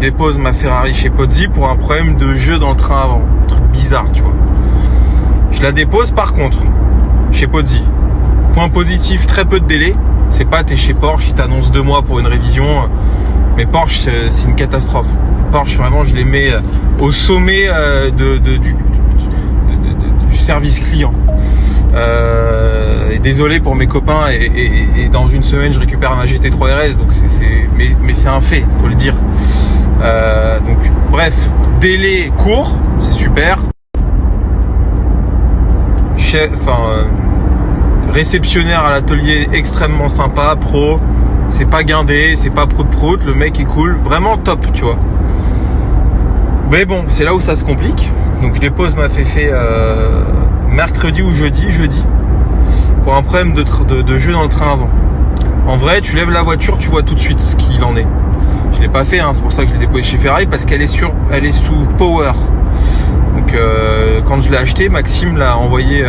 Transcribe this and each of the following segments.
dépose ma Ferrari chez Pozzi pour un problème de jeu dans le train avant. Un truc bizarre, tu vois. Je la dépose par contre chez Pozzi. Point positif, très peu de délai. C'est pas t'es chez Porsche, ils t'annoncent 2 mois pour une révision. Mais Porsche, c'est une catastrophe. Porsche, vraiment, je les mets au sommet du service client. Et désolé pour mes copains. Et dans une semaine, je récupère ma GT3 RS. Donc mais c'est un fait, faut le dire. Donc bref, délai court, c'est super. Réceptionnaire à l'atelier extrêmement sympa, pro. C'est pas guindé, c'est pas prout-prout, le mec est cool, vraiment top, tu vois. Mais bon, c'est là où ça se complique. Donc je dépose ma féfé mercredi ou jeudi, pour un problème de jeu dans le train avant. En vrai, tu lèves la voiture, tu vois tout de suite ce qu'il en est. Je l'ai pas fait, hein, c'est pour ça que je l'ai déposé chez Ferrari, parce qu'elle est sous power. Donc quand je l'ai acheté, Maxime l'a envoyé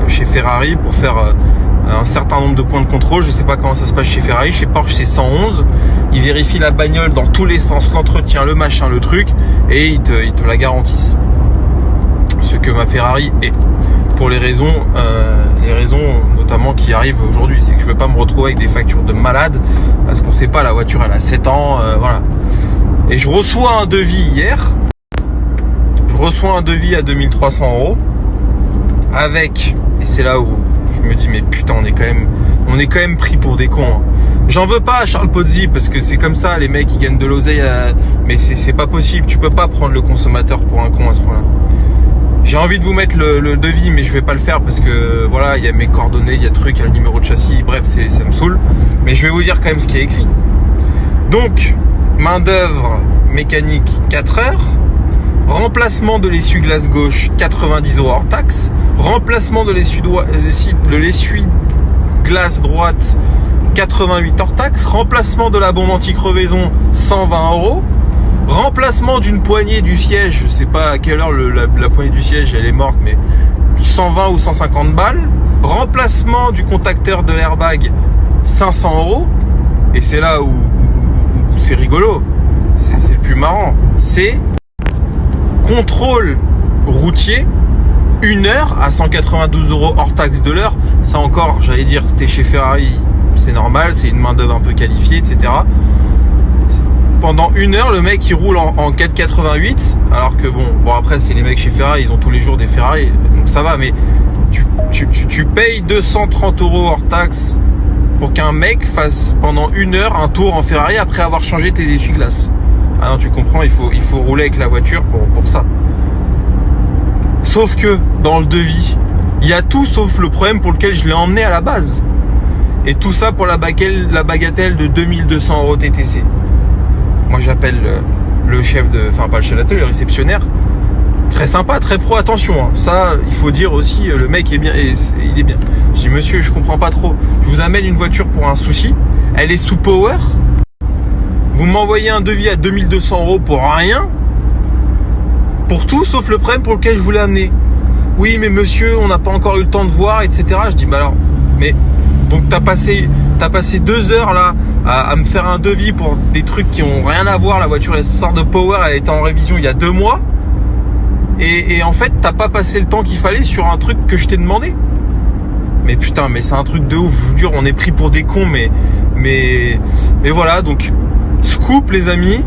chez Ferrari pour faire un certain nombre de points de contrôle. Je sais pas comment ça se passe chez Ferrari. Chez Porsche, c'est 111. Ils vérifient la bagnole dans tous les sens, l'entretien, le machin, le truc, et ils te la garantissent. Ce que ma Ferrari est. Pour les raisons notamment qui arrivent aujourd'hui, c'est que je veux pas me retrouver avec des factures de malade, parce qu'on sait pas, la voiture elle a 7 ans, voilà. Et je reçois un devis hier. Je reçois un devis à 2300 € avec, et c'est là où je me dis mais putain, on est quand même pris pour des cons. Hein. J'en veux pas à Charles Pozzi, parce que c'est comme ça, les mecs ils gagnent de l'oseille, mais c'est pas possible. Tu peux pas prendre le consommateur pour un con à ce point-là. J'ai envie de vous mettre le devis, mais je vais pas le faire parce que voilà, il y a mes coordonnées, il y a truc, il y a le numéro de châssis, bref, ça me saoule. Mais je vais vous dire quand même ce qui est écrit. Donc, main d'œuvre mécanique 4 heures, remplacement de l'essuie-glace gauche 90 € hors taxe, remplacement de l'essuie-glace droite 88 hors taxe, remplacement de la bombe anti-crevaison 120 €. Remplacement d'une poignée du siège, je sais pas à quelle heure la poignée du siège elle est morte, mais 120 ou 150 balles. Remplacement du contacteur de l'airbag 500 €. Et c'est là où c'est rigolo, c'est le plus marrant. C'est contrôle routier, 1 heure à 192 € hors taxe de l'heure. Ça encore, j'allais dire, t'es chez Ferrari, c'est normal, c'est une main d'œuvre un peu qualifiée, etc. Pendant 1 heure, le mec il roule en 4,88, alors que bon après c'est les mecs chez Ferrari, ils ont tous les jours des Ferrari, donc ça va, mais tu payes 230 € hors taxe pour qu'un mec fasse pendant 1 heure un tour en Ferrari après avoir changé tes essuie-glaces. Ah non, tu comprends, il faut rouler avec la voiture pour ça. Sauf que dans le devis, il y a tout sauf le problème pour lequel je l'ai emmené à la base. Et tout ça pour la bagatelle de 2200 € TTC. Moi j'appelle le chef enfin pas le chef d'atelier, le réceptionnaire. Très sympa, très pro, attention. Hein. Ça, il faut dire aussi, le mec est bien, il est bien. Je dis monsieur, je comprends pas trop. Je vous amène une voiture pour un souci. Elle est sous power. Vous m'envoyez un devis à 2200 € pour rien. Pour tout, sauf le problème pour lequel je voulais amener. Oui, mais monsieur, on n'a pas encore eu le temps de voir, etc. Je dis, bah alors, mais donc t'as passé 2 heures là à me faire un devis pour des trucs qui ont rien à voir. La voiture elle sort de power, elle était en révision il y a 2 mois. Et en fait, t'as pas passé le temps qu'il fallait sur un truc que je t'ai demandé. Mais putain, mais c'est un truc de ouf. Je vous jure, on est pris pour des cons, mais voilà. Donc, scoop les amis,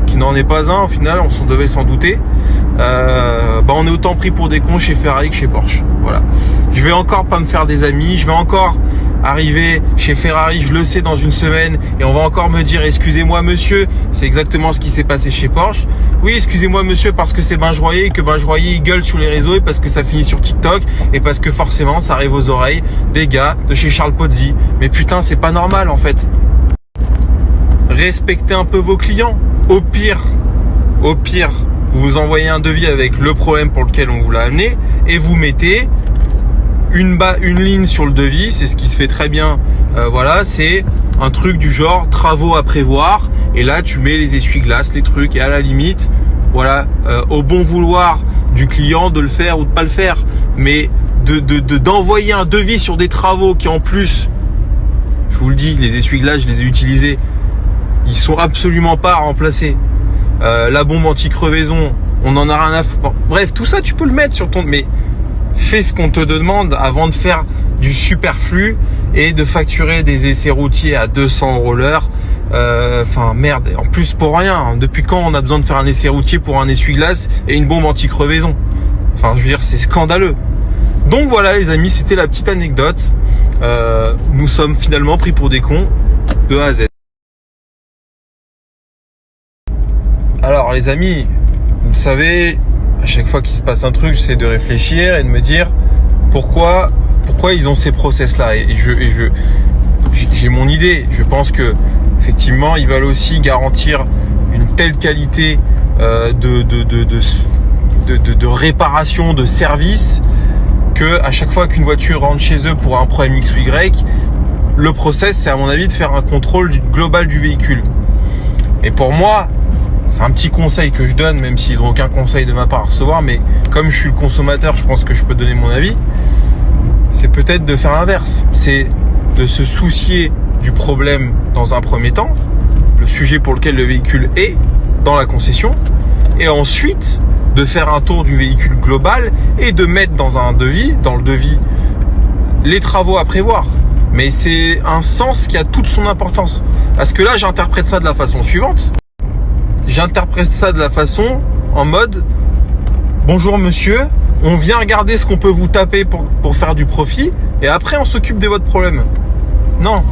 qui n'en est pas un au final, on s'en devait s'en douter. On est autant pris pour des cons chez Ferrari que chez Porsche. Voilà. Je vais encore pas me faire des amis. Je vais encore arriver chez Ferrari, je le sais, dans une semaine, et on va encore me dire excusez-moi monsieur. C'est exactement ce qui s'est passé chez Porsche. Oui, excusez-moi monsieur, parce que c'est Binge Royer, et que Binge Royer il gueule sur les réseaux, et parce que ça finit sur TikTok, et parce que forcément ça arrive aux oreilles des gars de chez Charles Pozzi. Mais putain, c'est pas normal en fait. Respectez un peu vos clients. Au pire, vous envoyez un devis avec le problème pour lequel on vous l'a amené, et vous mettez une ligne sur le devis. C'est ce qui se fait très bien. Voilà, c'est un truc du genre travaux à prévoir, et là tu mets les essuie-glaces, les trucs, et à la limite, voilà, au bon vouloir du client de le faire ou de pas le faire. Mais d'envoyer un devis sur des travaux qui en plus, je vous le dis, les essuie-glaces, je les ai utilisés. ils sont absolument pas à remplacer. La bombe anti-crevaison, on en a rien à foutre. Bref, tout ça, tu peux le mettre sur ton... Mais fais ce qu'on te demande avant de faire du superflu et de facturer des essais routiers à 200 € l'heure. Enfin, merde. En plus, pour rien. Depuis quand on a besoin de faire un essai routier pour un essuie-glace et une bombe anti-crevaison? Enfin, je veux dire, c'est scandaleux. Donc voilà, les amis, c'était la petite anecdote. Nous sommes finalement pris pour des cons de A à Z. Alors, les amis, vous le savez, à chaque fois qu'il se passe un truc, j'essaie de réfléchir et de me dire pourquoi ils ont ces process-là. Et j'ai mon idée. Je pense que effectivement, ils veulent aussi garantir une telle qualité de réparation, de service, que à chaque fois qu'une voiture rentre chez eux pour un problème X ou Y, le process, c'est à mon avis de faire un contrôle global du véhicule. Et pour moi, c'est un petit conseil que je donne, même s'ils n'ont aucun conseil de ma part à recevoir, mais comme je suis le consommateur, je pense que je peux donner mon avis. C'est peut-être de faire l'inverse. C'est de se soucier du problème dans un premier temps, le sujet pour lequel le véhicule est dans la concession, et ensuite de faire un tour du véhicule global et de mettre dans le devis, les travaux à prévoir. Mais c'est un sens qui a toute son importance. Parce que là, j'interprète ça de la façon suivante. J'interprète ça de la façon en mode bonjour monsieur, on vient regarder ce qu'on peut vous taper pour faire du profit et après on s'occupe de votre problème. Non.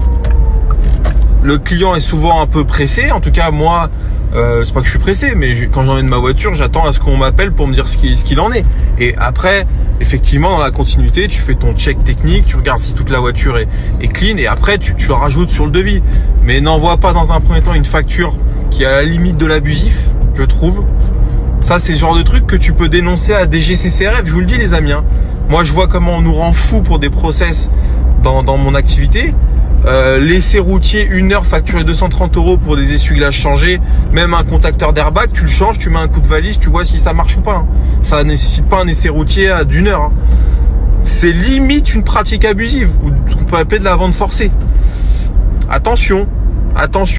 Le client est souvent un peu pressé. En tout cas, moi, c'est pas que je suis pressé, mais quand j'emmène ma voiture, j'attends à ce qu'on m'appelle pour me dire ce qu'il en est. Et après, effectivement, dans la continuité, tu fais ton check technique, tu regardes si toute la voiture est clean et après, tu le rajoutes sur le devis. Mais n'envoie pas dans un premier temps une facture qui est à la limite de l'abusif, je trouve. Ça, c'est le genre de truc que tu peux dénoncer à DGCCRF, je vous le dis les amis. Moi, je vois comment on nous rend fous pour des process dans mon activité. L'essai routier, 1 heure facturé 230 € pour des essuie-glaces changés, même un contacteur d'airbag, tu le changes, tu mets un coup de valise, tu vois si ça marche ou pas. Ça nécessite pas un essai routier d'1 heure. C'est limite une pratique abusive, ou ce qu'on peut appeler de la vente forcée. Attention, attention.